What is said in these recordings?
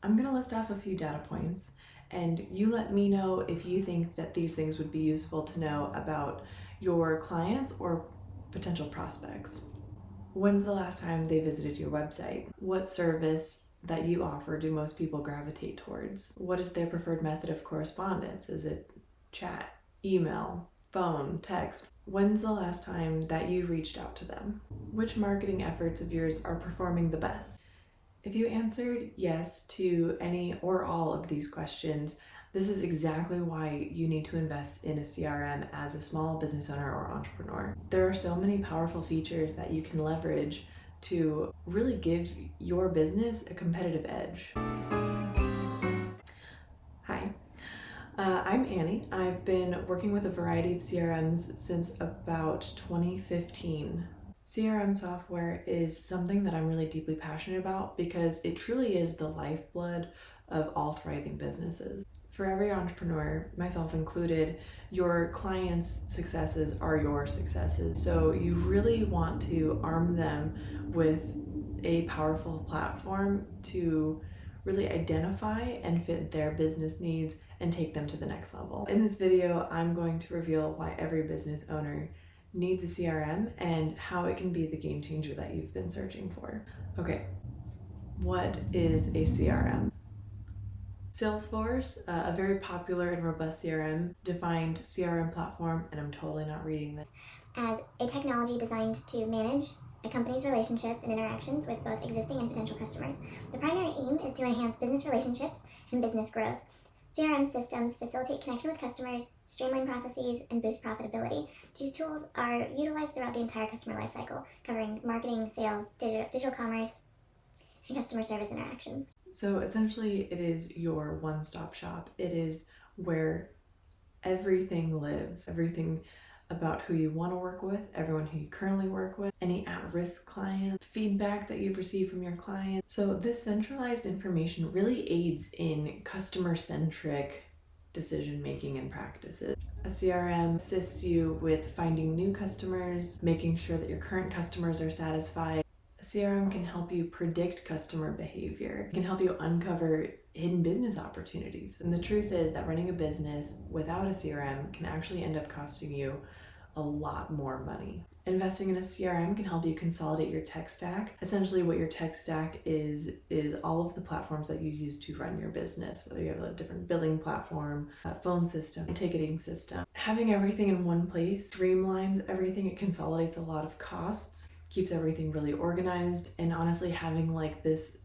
I'm gonna list off a few data points and you let me know if you think that these things would be useful to know about your clients or potential prospects. When's the last time they visited your website? What service that you offer do most people gravitate towards? What is their preferred method of correspondence? Is it chat, email, phone, text? When's the last time that you reached out to them? Which marketing efforts of yours are performing the best? If you answered yes to any or all of these questions, this is exactly why you need to invest in a CRM as a small business owner or entrepreneur. There are so many powerful features that you can leverage to really give your business a competitive edge. Hi, I'm Annie. I've been working with a variety of CRMs since about 2015. CRM software is something that I'm really deeply passionate about because it truly is the lifeblood of all thriving businesses. For every entrepreneur, myself included, your clients' successes are your successes. So you really want to arm them with a powerful platform to really identify and fit their business needs and take them to the next level. In this video, I'm going to reveal why every business owner needs a CRM and how it can be the game changer that you've been searching for. Okay, what is a CRM? Salesforce, a very popular and robust CRM, defined CRM platform, and I'm totally not reading this, as a technology designed to manage a company's relationships and interactions with both existing and potential customers. The primary aim is to enhance business relationships and business growth. CRM systems facilitate connection with customers, streamline processes, and boost profitability. These tools are utilized throughout the entire customer lifecycle, covering marketing, sales, digital commerce, and customer service interactions. So essentially, it is your one-stop shop. It is where everything lives, everything about who you want to work with, everyone who you currently work with, any at-risk client, feedback that you've received from your client. So this centralized information really aids in customer-centric decision-making and practices. A CRM assists you with finding new customers, making sure that your current customers are satisfied. A CRM can help you predict customer behavior. It can help you uncover hidden business opportunities. And the truth is that running a business without a CRM can actually end up costing you a lot more money. Investing in a CRM can help you consolidate your tech stack. Essentially what your tech stack is all of the platforms that you use to run your business, whether you have a different billing platform, a phone system, a ticketing system. Having everything in one place streamlines everything. It consolidates a lot of costs, keeps everything really organized, and honestly having like this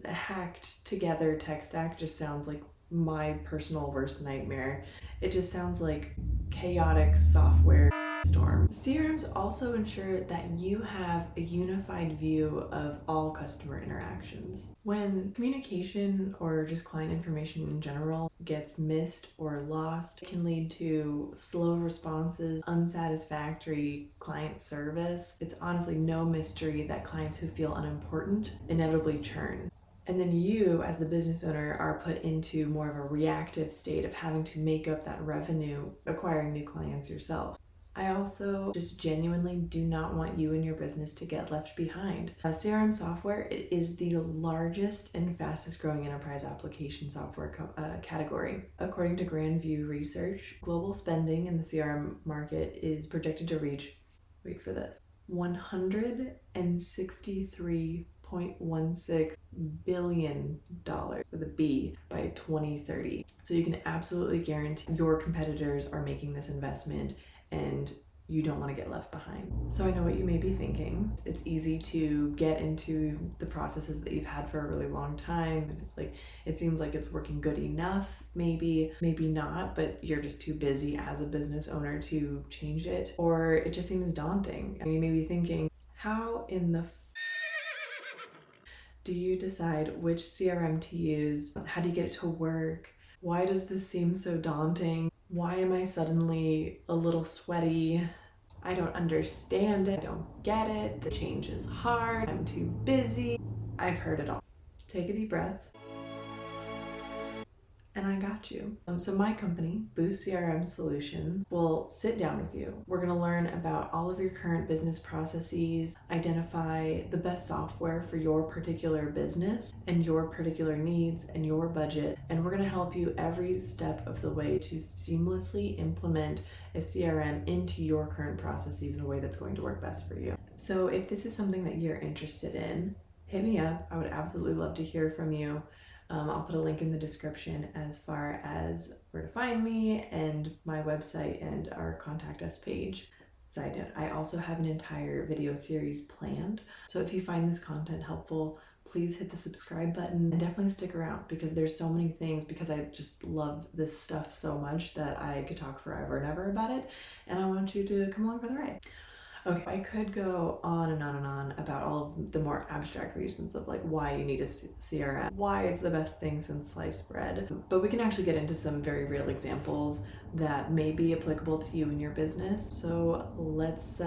hacked together tech stack just sounds like my personal worst nightmare. It just sounds like chaotic software storm. CRMs also ensure that you have a unified view of all customer interactions. When communication or just client information in general gets missed or lost, it can lead to slow responses, unsatisfactory client service. It's honestly no mystery that clients who feel unimportant inevitably churn. And then you, as the business owner, are put into more of a reactive state of having to make up that revenue, acquiring new clients yourself. I also just genuinely do not want you and your business to get left behind. CRM software is the largest and fastest growing enterprise application software category. According to Grand View Research, global spending in the CRM market is projected to reach, wait for this, $163.16 billion with a B by 2030. So you can absolutely guarantee your competitors are making this investment and you don't want to get left behind. So I know what you may be thinking. It's easy to get into the processes that you've had for a really long time, and it's like, it seems like it's working good enough, maybe not, but you're just too busy as a business owner to change it, or it just seems daunting. And you may be thinking, how in the do you decide which CRM to use? How do you get it to work? Why does this seem so daunting? Why am I suddenly a little sweaty? I don't understand it. I don't get it. The change is hard. I'm too busy. I've heard it all. Take a deep breath. and I got you. So my company, boostCRM Solutions, will sit down with you. We're going to learn about all of your current business processes, identify the best software for your particular business and your particular needs and your budget. And we're going to help you every step of the way to seamlessly implement a CRM into your current processes in a way that's going to work best for you. So if this is something that you're interested in, hit me up. I would absolutely love to hear from you. I'll put a link in the description as far as where to find me and my website and our contact us page. Side note, I also have an entire video series planned. So if you find this content helpful, please hit the subscribe button and definitely stick around because there's so many things, because I just love this stuff so much that I could talk forever and ever about it. And I want you to come along for the ride. Okay, I could go on and on and on about all of the more abstract reasons of like why you need a CRM, why it's the best thing since sliced bread, but we can actually get into some very real examples that may be applicable to you and your business. So let's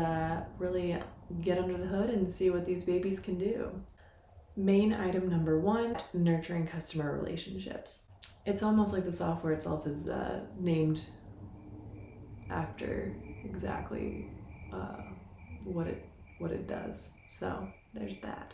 really get under the hood and see what these babies can do. Main item number 1, nurturing customer relationships. It's almost like the software itself is named after exactly what it does. So there's that.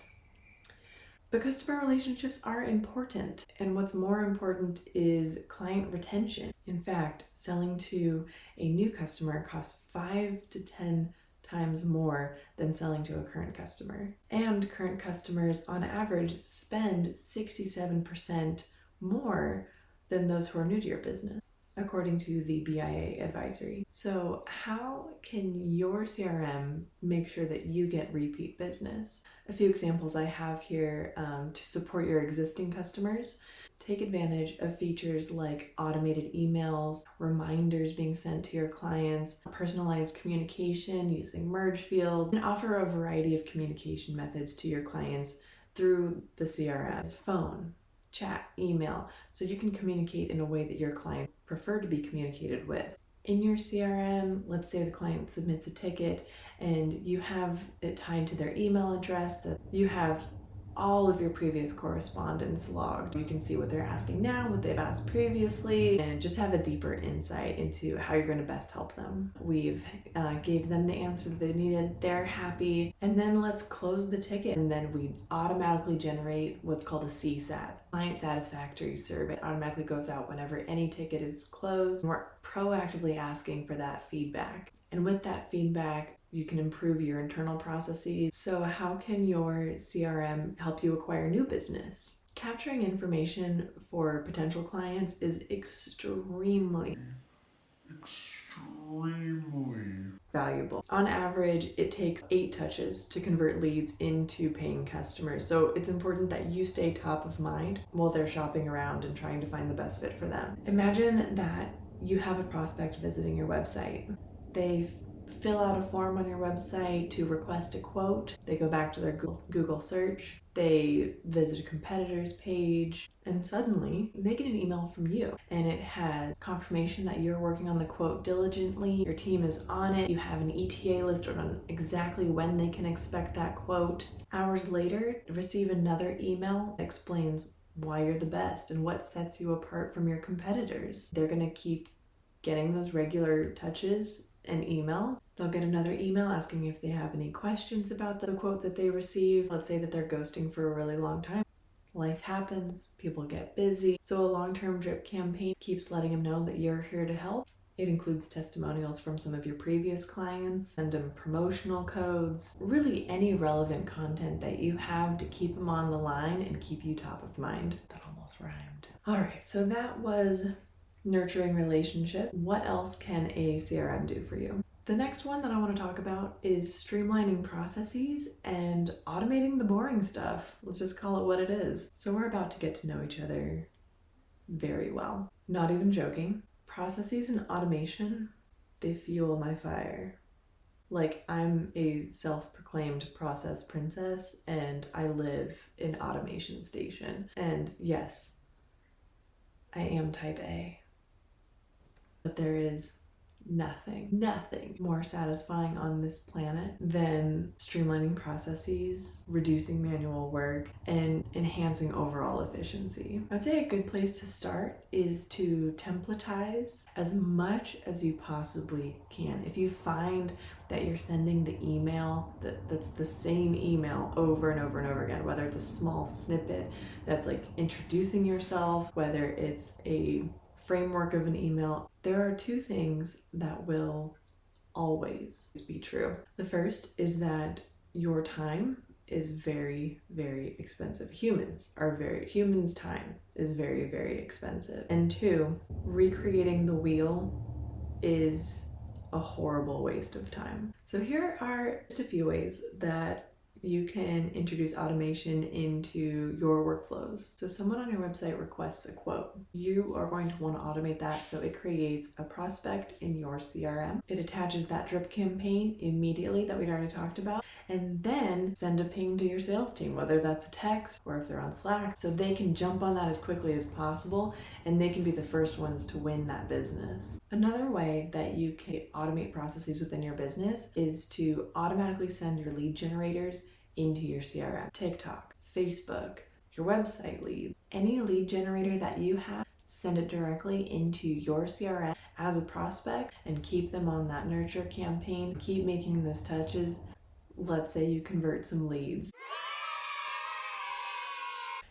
But customer relationships are important, and what's more important is client retention. In fact, selling to a new customer costs 5 to 10 times more than selling to a current customer. And current customers on average spend 67% more than those who are new to your business, according to the BIA advisory. So how can your CRM make sure that you get repeat business? A few examples I have here to support your existing customers. Take advantage of features like automated emails, reminders being sent to your clients, personalized communication using merge fields, and offer a variety of communication methods to your clients through the CRM. Phone, chat, email, so you can communicate in a way that your client prefer to be communicated with. In your CRM, let's say the client submits a ticket and you have it tied to their email address, that you have all of your previous correspondence logged. You can see what they're asking now, what they've asked previously, and just have a deeper insight into how you're going to best help them. We've gave them the answer that they needed, they're happy, and then let's close the ticket. And then we automatically generate what's called a CSAT, client satisfactory survey. It automatically goes out whenever any ticket is closed. We're proactively asking for that feedback. And with that feedback, you can improve your internal processes. So how can your CRM help you acquire new business? Capturing information for potential clients is extremely valuable. On average, it takes 8 touches to convert leads into paying customers. So it's important that you stay top of mind while they're shopping around and trying to find the best fit for them. Imagine that you have a prospect visiting your website. They fill out a form on your website to request a quote. They go back to their Google search. They visit a competitor's page, and suddenly they get an email from you, and it has confirmation that you're working on the quote diligently. Your team is on it. You have an ETA listed on exactly when they can expect that quote. Hours later, receive another email that explains why you're the best and what sets you apart from your competitors. They're going to keep getting those regular touches and emails. They'll get another email asking if they have any questions about the quote that they received. Let's say that they're ghosting for a really long time. Life happens, people get busy. So a long-term drip campaign keeps letting them know that you're here to help. It includes testimonials from some of your previous clients, send them promotional codes, really any relevant content that you have to keep them on the line and keep you top of mind. That almost rhymed. All right, so that was nurturing relationship. What else can a CRM do for you? The next one that I want to talk about is streamlining processes and automating the boring stuff. Let's just call it what it is. So we're about to get to know each other very well. Not even joking. Processes and automation, they fuel my fire. Like, I'm a self-proclaimed process princess and I live in automation station. And yes, I am type A. But there is nothing more satisfying on this planet than streamlining processes, reducing manual work, and enhancing overall efficiency. I'd say a good place to start is to templatize as much as you possibly can. If you find that you're sending the email that's the same email over and over and over again, whether it's a small snippet that's like introducing yourself, whether it's a framework of an email, there are two things that will always be true. The first is that your time is very, very expensive. Humans' time is very, very expensive. And two, recreating the wheel is a horrible waste of time. So here are just a few ways that you can introduce automation into your workflows. So someone on your website requests a quote. You are going to want to automate that so it creates a prospect in your CRM. It attaches that drip campaign immediately that we'd already talked about, and then send a ping to your sales team, whether that's a text or if they're on Slack, so they can jump on that as quickly as possible and they can be the first ones to win that business. Another way that you can automate processes within your business is to automatically send your lead generators into your CRM. TikTok, Facebook, your website lead, any lead generator that you have, send it directly into your CRM as a prospect and keep them on that nurture campaign. Keep making those touches. Let's say you convert some leads.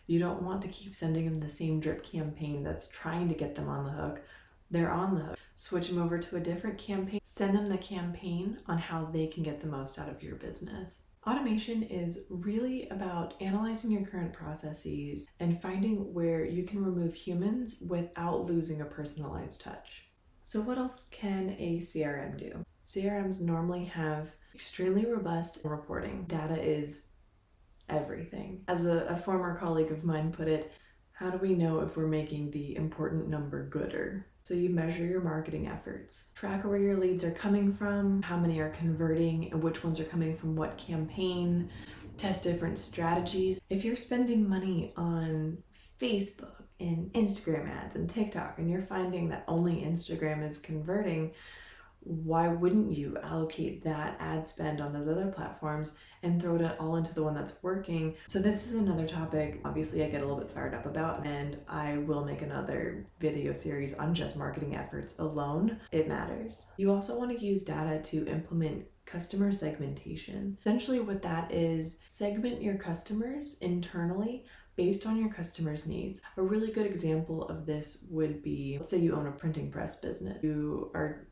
You don't want to keep sending them the same drip campaign that's trying to get them on the hook. They're on the hook. Switch them over to a different campaign. Send them the campaign on how they can get the most out of your business. Automation is really about analyzing your current processes and finding where you can remove humans without losing a personalized touch. So what else can a CRM do? CRMs normally have extremely robust reporting. Data is everything. As a former colleague of mine put it, how do we know if we're making the important number gooder? So you measure your marketing efforts, track where your leads are coming from, how many are converting, and which ones are coming from what campaign, test different strategies. If you're spending money on Facebook and Instagram ads and TikTok and you're finding that only Instagram is converting, why wouldn't you allocate that ad spend on those other platforms and throw it all into the one that's working? So this is another topic, obviously, I get a little bit fired up about, and I will make another video series on just marketing efforts alone. It matters. You also want to use data to implement customer segmentation. Essentially what that is, segment your customers internally based on your customers' needs. A really good example of this would be, let's say you own a printing press business. You are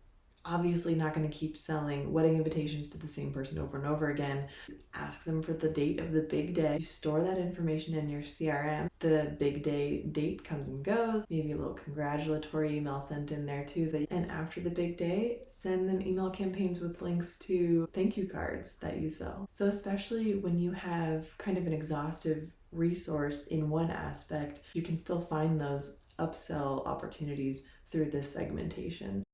obviously not going to keep selling wedding invitations to the same person over and over again. Ask them for the date of the big day. You store that information in your CRM. The big day date comes and goes. Maybe a little congratulatory email sent in there too. And after the big day, send them email campaigns with links to thank you cards that you sell. So especially when you have kind of an exhaustive resource in one aspect, you can still find those upsell opportunities through this segmentation.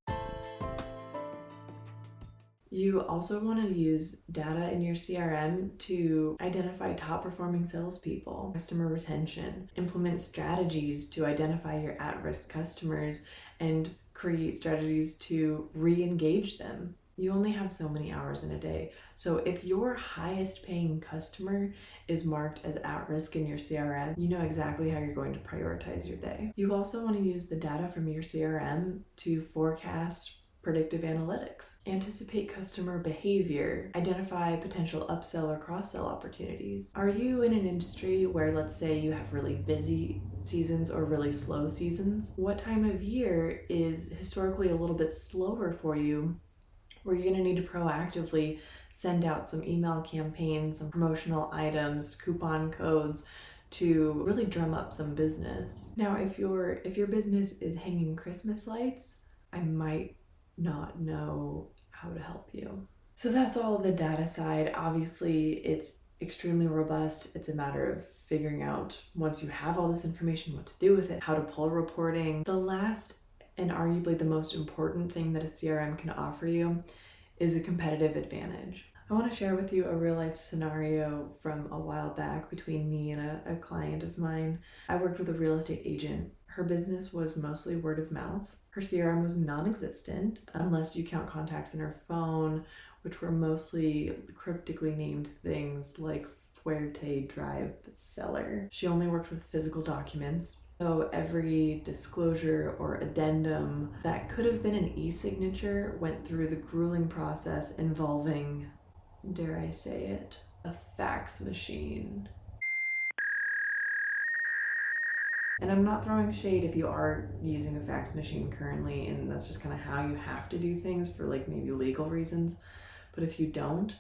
You also want to use data in your CRM to identify top performing salespeople, customer retention, implement strategies to identify your at-risk customers, and create strategies to re-engage them. You only have so many hours in a day. So if your highest paying customer is marked as at risk in your CRM, you know exactly how you're going to prioritize your day. You also want to use the data from your CRM to forecast predictive analytics, anticipate customer behavior, identify potential upsell or cross-sell opportunities. Are you in an industry where, let's say, you have really busy seasons or really slow seasons? What time of year is historically a little bit slower for you, where you're going to need to proactively send out some email campaigns, some promotional items, coupon codes to really drum up some business? Now, if your business is hanging Christmas lights, I might not know how to help you. So that's all the data side. Obviously, it's extremely robust. It's a matter of figuring out, once you have all this information, what to do with it, how to pull reporting. The last and arguably the most important thing that a CRM can offer you is a competitive advantage. I want to share with you a real life scenario from a while back between me and a client of mine. I worked with a real estate agent. Her business was mostly word of mouth. Her CRM was non-existent unless you count contacts in her phone, which were mostly cryptically named things like Fuerte Drive Seller. She only worked with physical documents. So every disclosure or addendum that could have been an e-signature went through the grueling process involving, dare I say it, a fax machine. And I'm not throwing shade if you are using a fax machine currently and that's just kind of how you have to do things for like maybe legal reasons. But if you don't,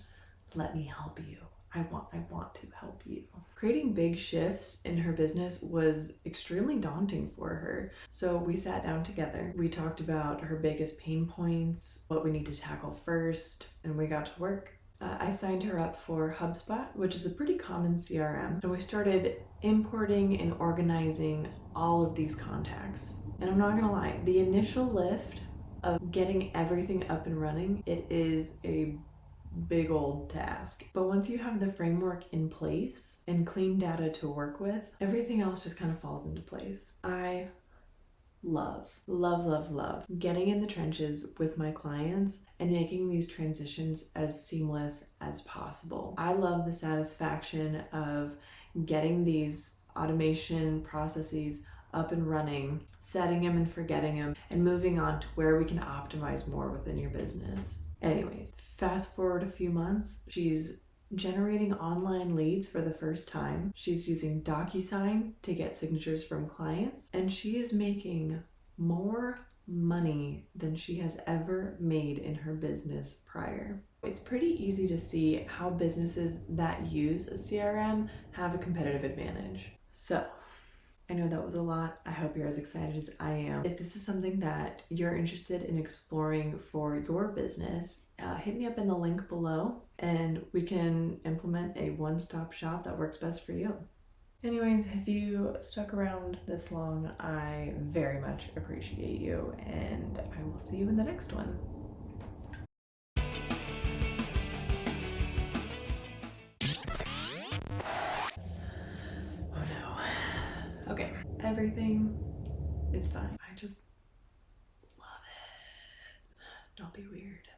let me help you. I want to help you. Creating big shifts in her business was extremely daunting for her. So we sat down together. We talked about her biggest pain points, what we need to tackle first, and we got to work. I signed her up for HubSpot, which is a pretty common CRM, and we started importing and organizing all of these contacts. And I'm not gonna lie, the initial lift of getting everything up and running, it is a big old task. But once you have the framework in place and clean data to work with, everything else just kind of falls into place. I love getting in the trenches with my clients and making these transitions as seamless as possible. I love the satisfaction of getting these automation processes up and running, setting them and forgetting them, and moving on to where we can optimize more within your business. Anyways, fast forward a few months, she's generating online leads for the first time. She's using DocuSign to get signatures from clients, and she is making more money than she has ever made in her business prior. It's pretty easy to see how businesses that use a CRM have a competitive advantage. So, I know that was a lot. I hope you're as excited as I am. If this is something that you're interested in exploring for your business, hit me up in the link below and we can implement a one-stop shop that works best for you. Anyways, if you stuck around this long, I very much appreciate you and I will see you in the next one. Oh no. Okay, everything is fine. I just love it. Don't be weird.